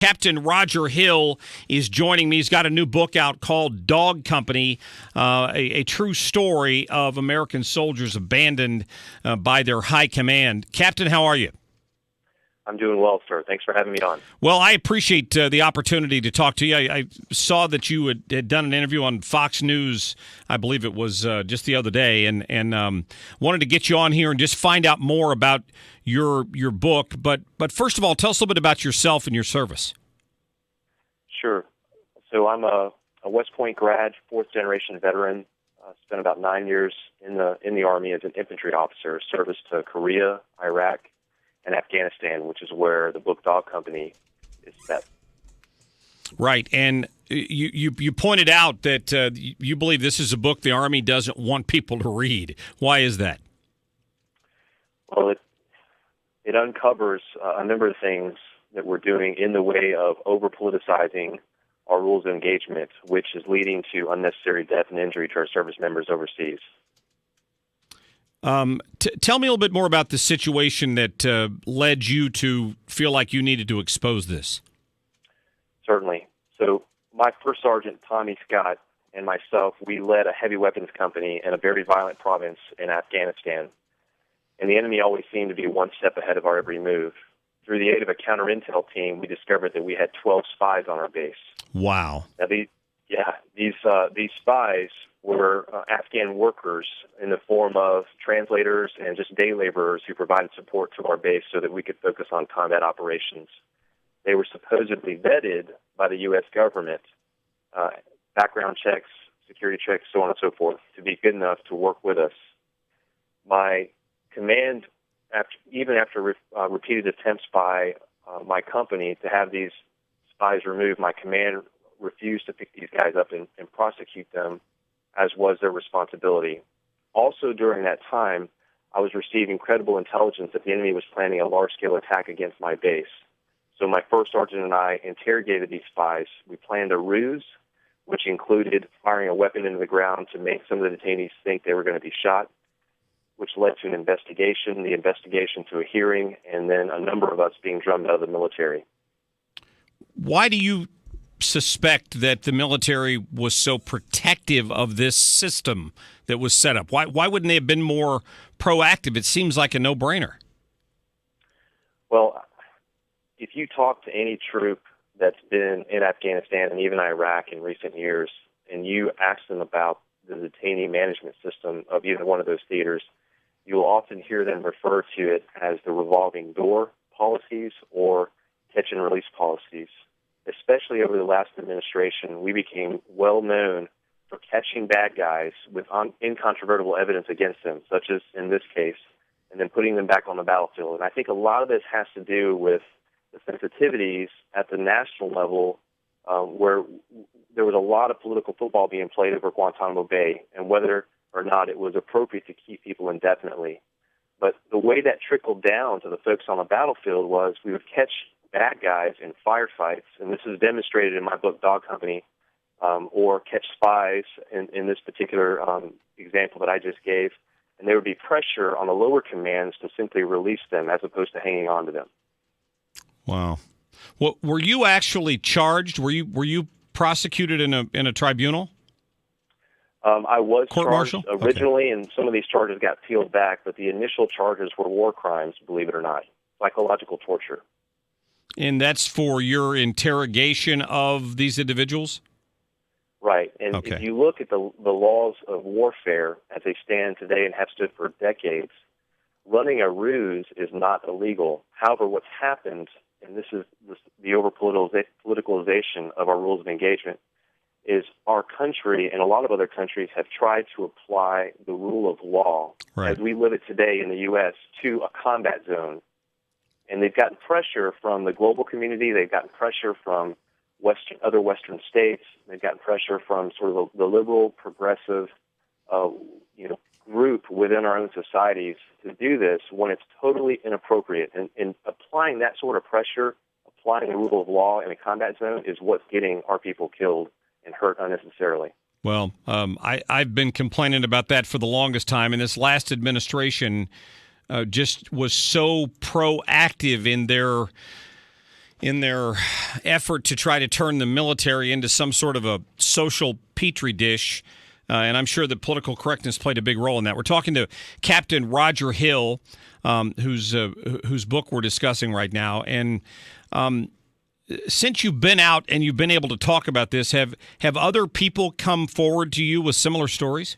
Captain Roger Hill is joining me. He's got a new book out called Dog Company, a true story of American soldiers abandoned by their high command. Captain, how are you? I'm doing well, sir. Thanks for having me on. Well, I appreciate the opportunity to talk to you. I saw that you had done an interview on Fox News, I believe it was just the other day, and wanted to get you on here and just find out more about your book. But first of all, tell us a little bit about yourself and your service. Sure. So I'm a West Point grad, fourth-generation veteran. Spent about 9 years in the Army as an infantry officer, service to Korea, Iraq, and Afghanistan, which is where the book Dog Company is set. Right, and you pointed out that you believe this is a book the Army doesn't want people to read. Why is that? Well, it uncovers a number of things that we're doing in the way of over-politicizing our rules of engagement, which is leading to unnecessary death and injury to our service members overseas. Tell me a little bit more about the situation that led you to feel like you needed to expose this. Certainly. So my first sergeant, Tommy Scott, and myself, we led a heavy weapons company in a very violent province in Afghanistan. And the enemy always seemed to be one step ahead of our every move. Through the aid of a counter-intel team, we discovered that we had 12 spies on our base. Wow. Now, these spies were Afghan workers in the form of translators and just day laborers who provided support to our base so that we could focus on combat operations. They were supposedly vetted by the U.S. government, background checks, security checks, so on and so forth, to be good enough to work with us. My command, even after repeated attempts by my company to have these spies removed, my command refused to pick these guys up and prosecute them, as was their responsibility. Also during that time, I was receiving credible intelligence that the enemy was planning a large-scale attack against my base. So my first sergeant and I interrogated these spies. We planned a ruse, which included firing a weapon into the ground to make some of the detainees think they were going to be shot, which led to an investigation, the investigation to a hearing, and then a number of us being drummed out of the military. Why do you suspect that the military was so protective of this system that was set up? Why wouldn't they have been more proactive? It seems like a no-brainer. Well, if you talk to any troop that's been in Afghanistan and even Iraq in recent years, and you ask them about the detainee management system of either one of those theaters, you will often hear them refer to it as the revolving door policies or catch and release policies. Especially over the last administration, we became well known for catching bad guys with incontrovertible evidence against them, such as in this case, and then putting them back on the battlefield. And I think a lot of this has to do with the sensitivities at the national level, where there was a lot of political football being played over Guantanamo Bay, and whether or not it was appropriate to keep people indefinitely. But the way that trickled down to the folks on the battlefield was we would catch bad guys in firefights, and this is demonstrated in my book, Dog Company, or catch spies in this particular example that I just gave, and there would be pressure on the lower commands to simply release them as opposed to hanging on to them. Wow. Well, were you actually charged? Were you prosecuted in a tribunal? I was court-martial charged originally, and some of these charges got peeled back, but the initial charges were war crimes, believe it or not, psychological torture. And that's for your interrogation of these individuals? Right. And if you look at the laws of warfare as they stand today and have stood for decades, running a ruse is not illegal. However, what's happened, and this is the over-politicalization of our rules of engagement, is our country and a lot of other countries have tried to apply the rule of law as we live it today in the U.S. to a combat zone. And they've gotten pressure from the global community. They've gotten pressure from other Western states. They've gotten pressure from sort of the liberal, progressive, group within our own societies to do this when it's totally inappropriate. And applying that sort of pressure, applying the rule of law in a combat zone is what's getting our people killed and hurt unnecessarily. Well, I've been complaining about that for the longest time, and this last administration just was so proactive in in their effort to try to turn the military into some sort of a social petri dish. And I'm sure that political correctness played a big role in that. We're talking to Captain Roger Hill, whose book we're discussing right now. And since you've been out and you've been able to talk about this, have other people come forward to you with similar stories?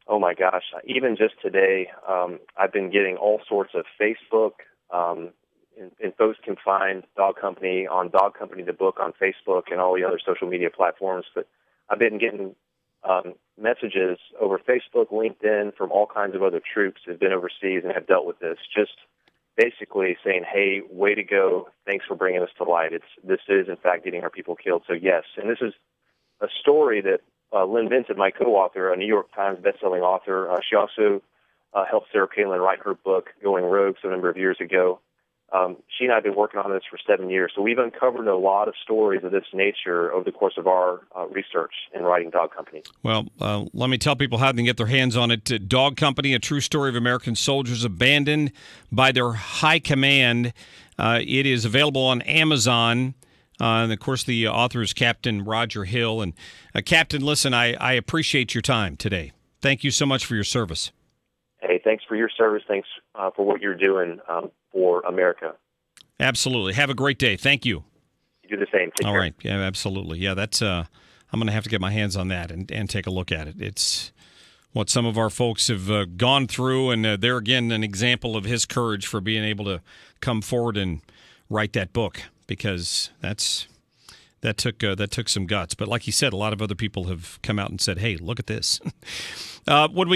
Oh my gosh! Even just today, I've been getting all sorts of Facebook. And folks can find Dog Company on Dog Company the book on Facebook and all the other social media platforms. But I've been getting messages over Facebook, LinkedIn from all kinds of other troops who've been overseas and have dealt with this. Just basically saying, "Hey, way to go! Thanks for bringing this to light. This is in fact getting our people killed." So yes, and this is a story that Lynn Vincent, my co-author, a New York Times bestselling author, she also helped Sarah Palin write her book "Going Rogue" a number of years ago. She and I have been working on this for 7 years, so we've uncovered a lot of stories of this nature over the course of our research in writing Dog Company. Well, let me tell people how they can get their hands on it. Dog Company, a true story of American soldiers abandoned by their high command. It is available on Amazon. And, of course, the author is Captain Roger Hill. And, Captain, listen, I appreciate your time today. Thank you so much for your service. Hey, thanks for your service. Thanks for what you're doing for America. Absolutely. Have a great day. Thank you. You do the same. Take All care. right. Yeah, absolutely. Yeah, that's. I'm going to have to get my hands on that and take a look at it. It's what some of our folks have gone through, and they're, again, an example of his courage for being able to come forward and write that book, because that took some guts. But like he said, a lot of other people have come out and said, "Hey, look at this." When we